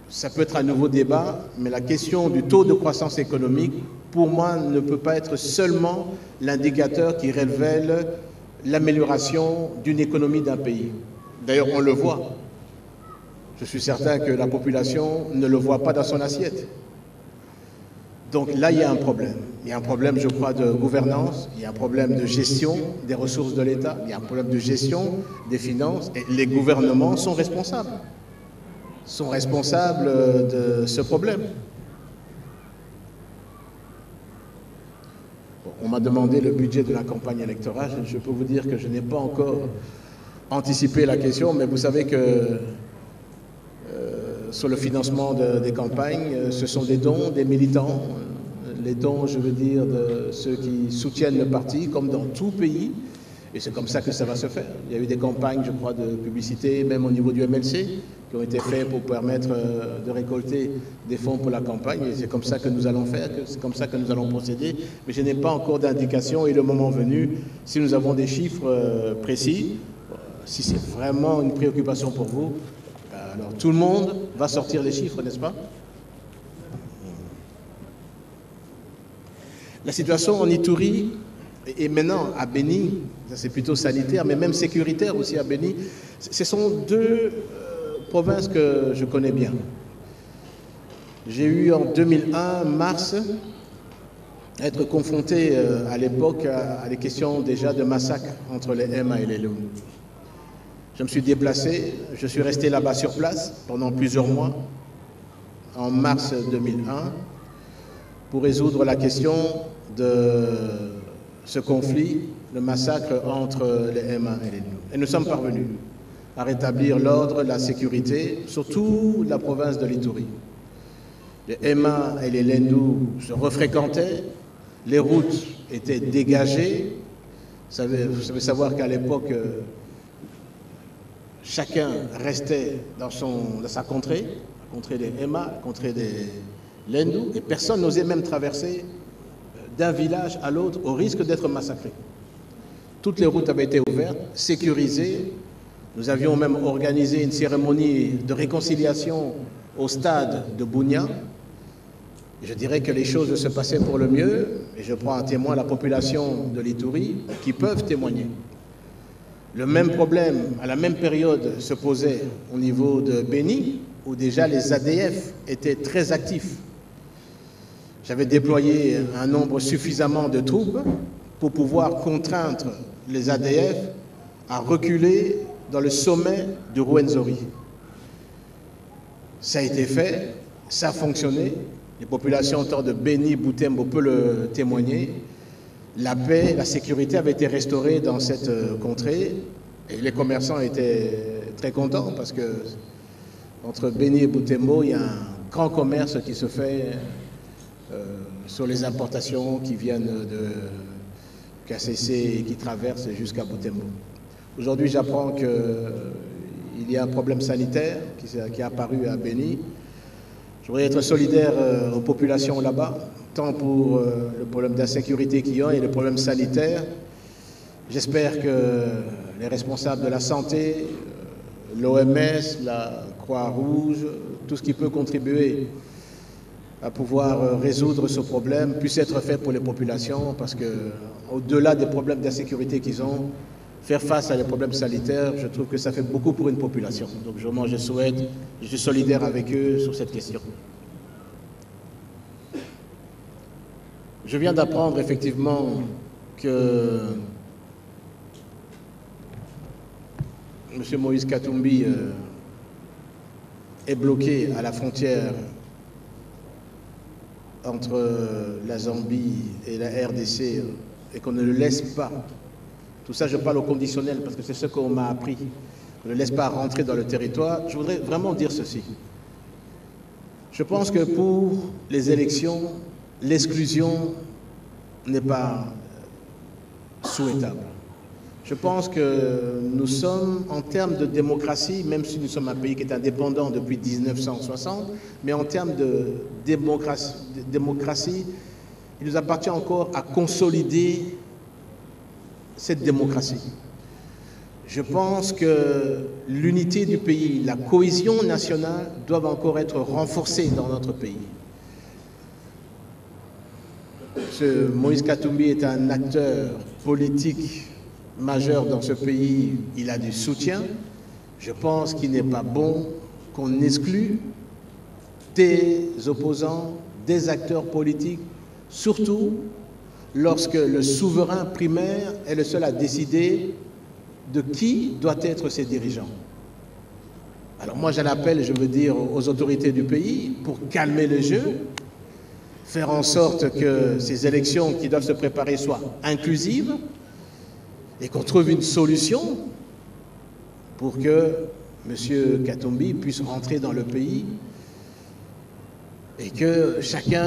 ça peut être un nouveau débat, mais la question du taux de croissance économique, pour moi, ne peut pas être seulement l'indicateur qui révèle l'amélioration d'une économie d'un pays. D'ailleurs, on le voit. Je suis certain que la population ne le voit pas dans son assiette. Donc là, il y a un problème. Il y a un problème, je crois, de gouvernance, il y a un problème de gestion des ressources de l'État, il y a un problème de gestion des finances, et les gouvernements sont responsables de ce problème. On m'a demandé le budget de la campagne électorale. Je peux vous dire que je n'ai pas encore anticipé la question, mais vous savez que sur le financement des campagnes, ce sont des dons des militants, les dons, je veux dire, de ceux qui soutiennent le parti, comme dans tout pays, et c'est comme ça que ça va se faire. Il y a eu des campagnes, je crois, de publicité, même au niveau du MLC, qui ont été faites pour permettre de récolter des fonds pour la campagne, et c'est comme ça que nous allons faire, c'est comme ça que nous allons procéder, mais je n'ai pas encore d'indication, et le moment venu, si nous avons des chiffres précis, si c'est vraiment une préoccupation pour vous, Alors tout le monde va sortir les chiffres, n'est-ce pas? La situation en Ituri et maintenant à Béni, c'est plutôt sanitaire, mais même sécuritaire aussi à Béni, ce sont deux provinces que je connais bien. J'ai eu en 2001, mars, être confronté à l'époque à des questions déjà de massacre entre les Emma et les Loups. Je me suis déplacé, je suis resté là-bas sur place pendant plusieurs mois, en mars 2001, pour résoudre la question de ce conflit, le massacre entre les Emma et les Loups. Et nous sommes parvenus à rétablir l'ordre, la sécurité, surtout la province de l'Ituri. Les Emma et les Lendou se refréquentaient, les routes étaient dégagées. Vous savez savoir qu'à l'époque, chacun restait dans sa contrée, la contrée des Emma, la contrée des Lendou, et personne n'osait même traverser d'un village à l'autre au risque d'être massacré. Toutes les routes avaient été ouvertes, sécurisées. Nous avions même organisé une cérémonie de réconciliation au stade de Bunia. Je dirais que les choses se passaient pour le mieux, et je prends à témoin la population de l'Ituri qui peuvent témoigner. Le même problème, à la même période, se posait au niveau de Béni, où déjà les ADF étaient très actifs. J'avais déployé un nombre suffisamment de troupes pour pouvoir contraindre les ADF à reculer dans le sommet du Rwenzori. Ça a été fait, ça a fonctionné. Les populations autour de Béni, Butembo peuvent le témoigner. La paix, la sécurité avait été restaurée dans cette contrée et les commerçants étaient très contents parce que entre Béni et Butembo, il y a un grand commerce qui se fait sur les importations qui viennent de KCC et qui traversent jusqu'à Butembo. Aujourd'hui, j'apprends qu'il y a un problème sanitaire qui est apparu à Béni. Je voudrais être solidaire aux populations là-bas, tant pour le problème d'insécurité qu'ils ont et le problème sanitaire. J'espère que les responsables de la santé, l'OMS, la Croix-Rouge, tout ce qui peut contribuer à pouvoir résoudre ce problème puisse être fait pour les populations, parce qu'au-delà des problèmes d'insécurité qu'ils ont, faire face à des problèmes sanitaires, je trouve que ça fait beaucoup pour une population. Donc je souhaite, je suis solidaire avec eux sur cette question. Je viens d'apprendre effectivement que M. Moïse Katumbi est bloqué à la frontière entre la Zambie et la RDC et qu'on ne le laisse pas. Tout ça, je parle au conditionnel parce que c'est ce qu'on m'a appris. On ne laisse pas rentrer dans le territoire. Je voudrais vraiment dire ceci. Je pense que pour les élections, l'exclusion n'est pas souhaitable. Je pense que nous sommes, en termes de démocratie, même si nous sommes un pays qui est indépendant depuis 1960, mais en termes de démocratie, il nous appartient encore à consolider cette démocratie. Je pense que l'unité du pays, la cohésion nationale doivent encore être renforcées dans notre pays. Moïse Katumbi est un acteur politique majeur dans ce pays, il a du soutien. Je pense qu'il n'est pas bon qu'on exclue des opposants, des acteurs politiques, surtout lorsque le souverain primaire est le seul à décider de qui doit être ses dirigeants. Alors moi j'en appelle, je veux dire, aux autorités du pays pour calmer le jeu, faire en sorte que ces élections qui doivent se préparer soient inclusives et qu'on trouve une solution pour que M. Katumbi puisse rentrer dans le pays et que chacun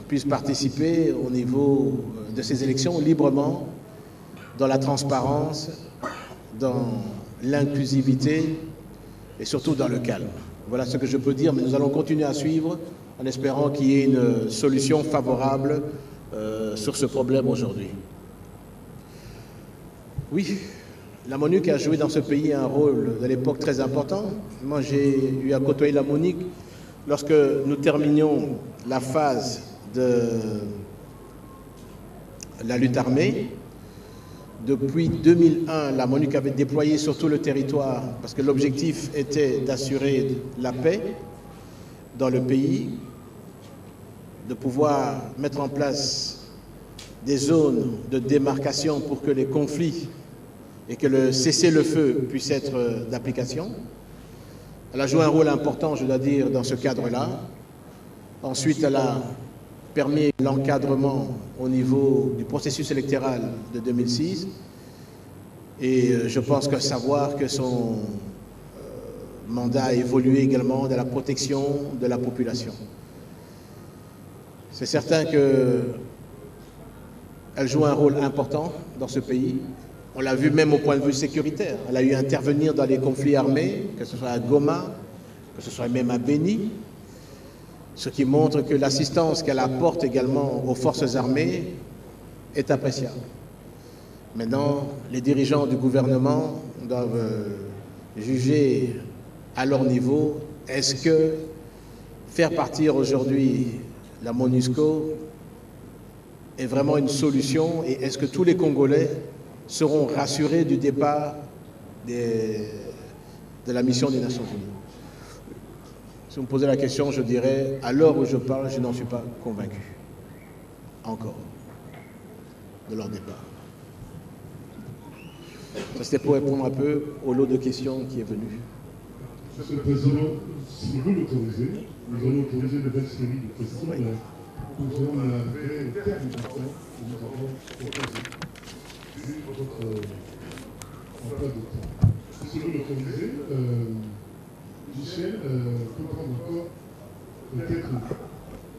puisse participer au niveau de ces élections librement, dans la transparence, dans l'inclusivité et surtout dans le calme. Voilà ce que je peux dire, mais nous allons continuer à suivre en espérant qu'il y ait une solution favorable sur ce problème aujourd'hui. Oui, La MONUC a joué dans ce pays un rôle de l'époque très important. Moi, j'ai eu à côtoyer la MONUC lorsque nous terminions la phase de la lutte armée. Depuis 2001, la MONUC avait déployé sur tout le territoire, parce que l'objectif était d'assurer la paix dans le pays, de pouvoir mettre en place des zones de démarcation pour que les conflits et que le cessez-le-feu puisse être d'application. Elle a joué un rôle important, je dois dire, dans ce cadre-là. Ensuite, elle a permis l'encadrement au niveau du processus électoral de 2006. Et je pense que savoir que son mandat a évolué également dans la protection de la population. C'est certain qu'elle joue un rôle important dans ce pays. On l'a vu même au point de vue sécuritaire. Elle a eu à intervenir dans les conflits armés, que ce soit à Goma, que ce soit même à Beni, ce qui montre que l'assistance qu'elle apporte également aux forces armées est appréciable. Maintenant, les dirigeants du gouvernement doivent juger à leur niveau, est-ce que faire partir aujourd'hui la MONUSCO est vraiment une solution et est-ce que tous les Congolais seront rassurés du départ de la mission des Nations Unies? Si vous me posez la question, je dirais, à l'heure où je parle, je n'en suis pas convaincu. Encore. De leur départ. Ça, c'était pour répondre un peu au lot de questions qui est venu. Monsieur le Président, si vous l'autorisez, nous allons autoriser une nouvelle série de questions. Oui. Nous allons arriver au terme du temps que nous avons proposé. Vu votre emploi de temps. Si vous l'autorisez, Michel peut prendre encore peut-être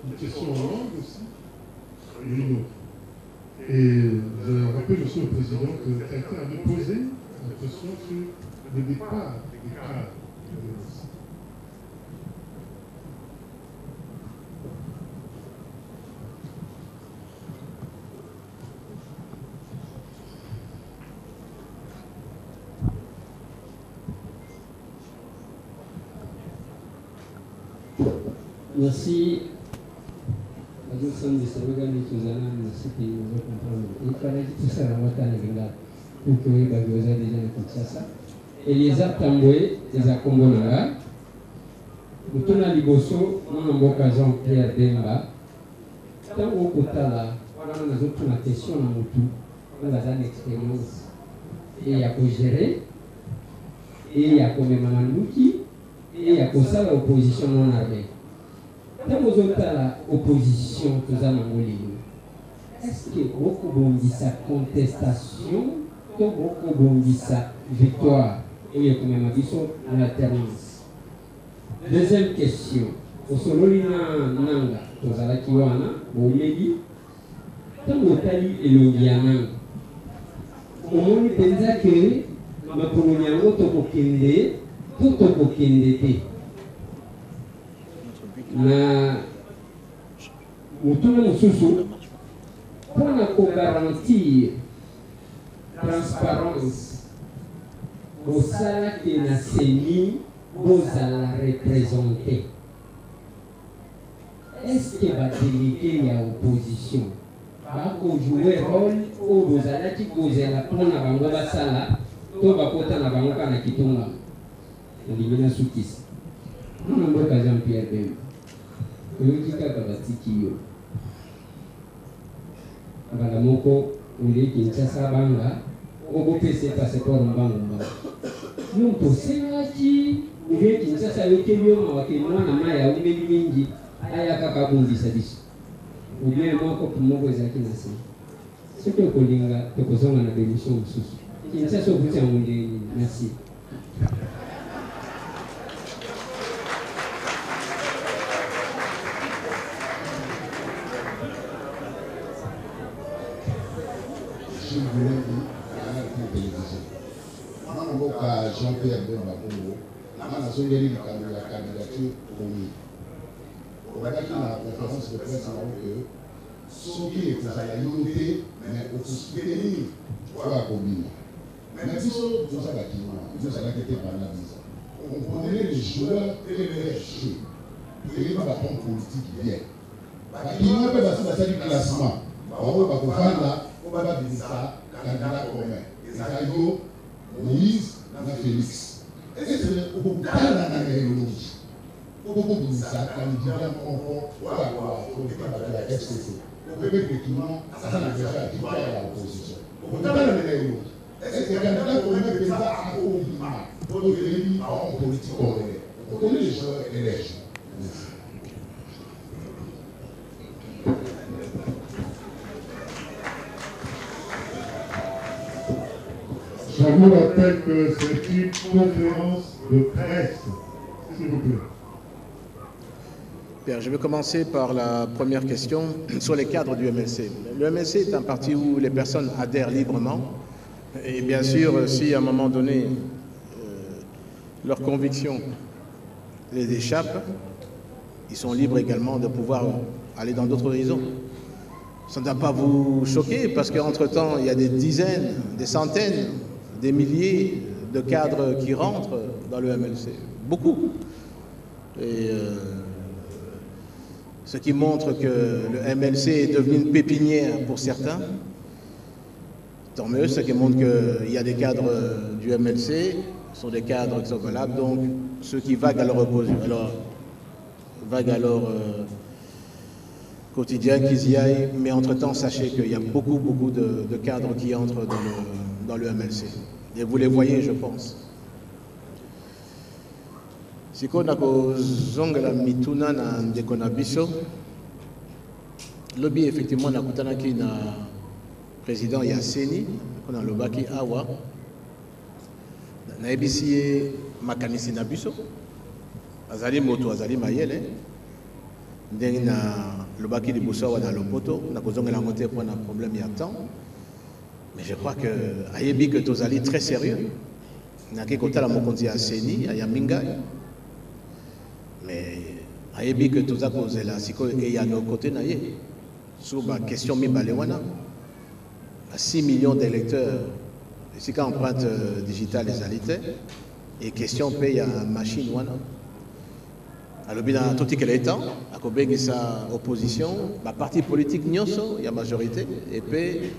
une question en langue aussi, et une autre. Et je rappelle, Monsieur le Président, que quelqu'un a posé la question sur le départ des cadres de l'ONU. Merci. Elisa Tambwe, Eza Kombonara, Mutuna Liboso, Mboka Jean-Pierre Bemba, Tango Kotala, on a d'autres questions à Moutou, on a une expérience, et il y a gérer, et il y a Mamanouki, et il y a l'opposition non armée. Dans l'opposition que nous avons est-ce que beaucoup de sa contestation, beaucoup de sa victoire, et comme on a dit, en alternance? Deuxième question. Au Sololina Nanga, Tozala Kiwana, Bomedi, tant Otali et Longianang. Au monde, pensa que ma Poloniango Topokende, tout Topokende. Na mutuna mususu pour garantir transparence au salaire que na seni vous allez représenter. Est-ce que va déléguer à opposition va jouer rôle ou vous allez qui vous allez prendre la bango basala to va kota na bango kana kitunga ndimina sukisi on mboka Jean-Pierre Bemba Yojika Kabatiki yo. Abala moko uli Kinshasa banga obo pese passeport mbanga. Nous posengaki uli Kinshasa yokelio mawakilwa na maya umeli mingi ayaka kabundisa biso. Uli moko kumoko ezaki na se. Soki okolinga tokozonga na démission mususu. Kinshasa obuti ya munde. Merci. Jean-Pierre Bemba Congo, on a la candidature promise. On va dire dans la conférence de presse que ce qui est à la unité, mais au soutenir, voilà combien. Mais si nous allons quitter par la mise. On connaît les joueurs et les jeux. Et il va prendre politique bien. Il y a un classement. On va faire là, on va dire ça, candidat commun. Et ça y est, Moïse, Félix. Et c'est au bout de l'analogie. Au bout de ça, candidat confort, la FCC. Au bout de l'équipement, ça n'a déjà été fait à l'opposition. Au bout de l'analogie. Est-ce que le candidat commun fait ça à Oumima pour devenir en politique congolais? On connaît les joueurs et les gens. Je vous rappelle que c'est une conférence de presse, s'il vous plaît. Bien, je vais commencer par la première question sur les cadres du MLC. Le MLC est un parti où les personnes adhèrent librement. Et bien sûr, si à un moment donné, leurs convictions les échappent, ils sont libres également de pouvoir aller dans d'autres horizons. Ça ne doit pas vous choquer parce qu'entre-temps, il y a des dizaines, des centaines, des milliers de cadres qui rentrent dans le MLC. Beaucoup. Et ce qui montre que le MLC est devenu une pépinière pour certains. Tant mieux, ce qui montre qu'il y a des cadres du MLC, sont des cadres qui sont valables, donc ceux qui vaguent à leur quotidien, qu'ils y aillent, mais entre-temps, sachez qu'il y a beaucoup de cadres qui entrent dans le MLC. Et vous les voyez, je pense. Siko nako zongela mituna na ndeko na biso, lobi effectivement nakutanaki na président Yasseni, qu'on a lobaki awa, na ebisi makanisi na biso, azali moto azali mayele, ndenge na lobaki liboso awa na lopoto, na kozongela ngote pour un problème ya temps, mais je crois que ayebi que tozali très sérieux, na ki kota la mokonzi ya Seni, ya Mingai, mais ayebi que toza kozela siko et ya no côté na ye, sur la question mibale wana. 6 millions d'électeurs, c'est quand empreinte digitale les alités, et question paye à machine wana. Alors bien tout que l'état, à Kobeng sa opposition, ma parti politique nyonso, il y a majorité, et puis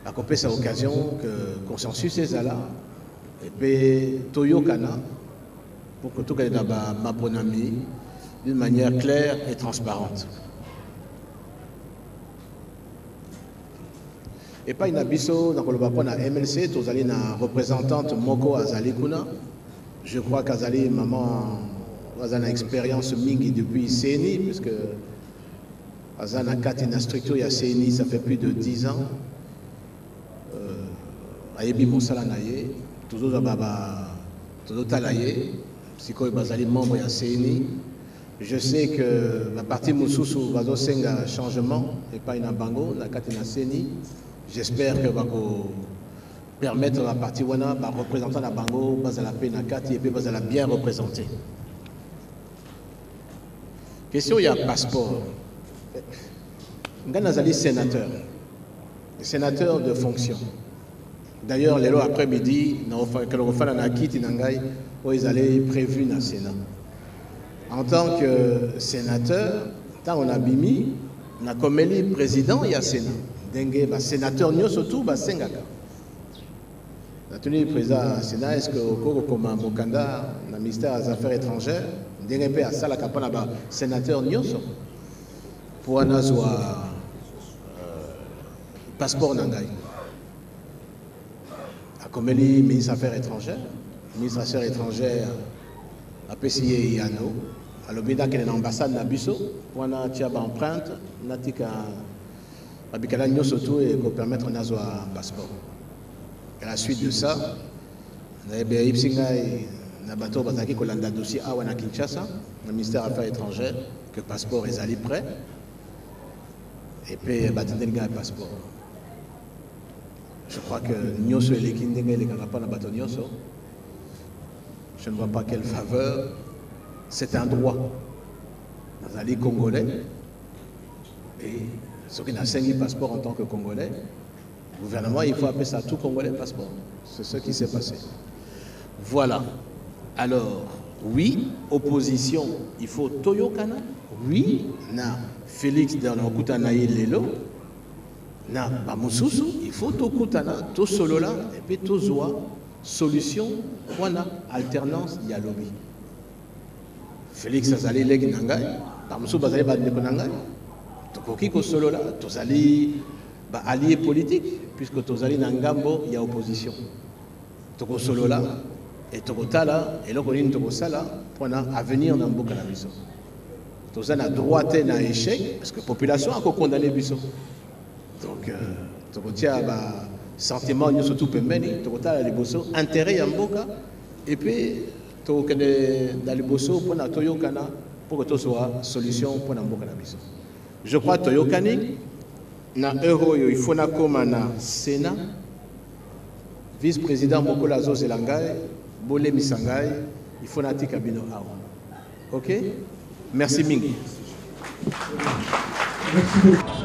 à Kobeng sa occasion que consensus est là, et puis Toyo Kana, pour que tout le monde ma bonne amie, d'une manière claire et transparente. Et pas une abisso dans le MLC, tous allez na représentante Moko Azali Kuna. Je crois qu'Azali, maman, a une expérience mingi depuis CENI, puisque Azana Kat une structure, il y a CENI, ça fait plus de 10 ans. Ayebi Moussala Naye, toujours Ababa, toujours Talaye, Siko Bazali membre de CENI. Je sais que la partie Moussousou va senga changement, et pas une bango, la Kat une CENI. J'espère que va permettre à la partie Wana, représentant la Bango, Bazala Penakati et puis Bazala bien représenté. Question, il y a un passeport. Nganazali sénateur. Sénateur de fonction. D'ailleurs, les lois après-midi, que le refait na Kiti Nangai, où ils allaient prévu dans le Sénat. En tant que sénateur, tant on a bimi, on a comme président, il y a Sénat. Dengue, sénateur, nous surtout, Sengaka. La tenue du président du Sénat, est-ce que au comme Mokanda, le ministère des Affaires étrangères, Dengue à ça, la capana, sénateur, nous pour un azwa passeport Nangai. A comme ministre des Affaires étrangères, ministre des Affaires étrangères, a PCI Yano, à l'obéda qu'il y a une ambassade Nabiso, pour un empreinte, Natika. Abikala nous surtout et pour permettre un passeport. À la suite de ça, on a bien Ipsingai, Nabato Bataki, Kolanda dossier à Wana Kinshasa, le ministère des Affaires étrangères, que le passeport est allé prêt, et puis Batindenga le passeport. Je crois que Nyoso et les Kindenga et les Kanapana Bato Nyoso, je ne vois pas quelle faveur, c'est un droit. Dans un lit congolais, et ceux qui n'ont pas passeport en tant que Congolais, Le gouvernement, il faut appeler ça tout Congolais passeport. C'est ce qui s'est passé. Voilà. Alors, oui, opposition, il faut Toyokana. Oui, na Félix Danokutanaï Lelo. Na Bamususu, il faut Tokutana, to Solola, et puis Tozoa, solution, voilà, alternance, il y a lobby. Félix Azali Leg Nangai, Bamusu Bazali Badeko Nangai, Tokokiko Solola, Tozali allié politique, puisque Tozali Nangambo, il y a opposition. Toko Solola, et Tokotala, et l'Okolin Tokosala, pour avenir dans Mboka na biso. Tozana droite na échec, parce que la population a condamné biso. Donc, Tokotia sentiment, nous surtout pembeni, Tokotala liboso, intérêt à Mboka, et puis Tokene dans liboso pour na Toyokana, pour que tout soit solution pour na Mboka na biso. Je crois que Toyokani, na euro il faut na koma na Sénat, vice-président Mokola Zozelangai, Bolé Misangai, il faut na Tikabino Awa. Ok? Merci Mingi. Merci beaucoup.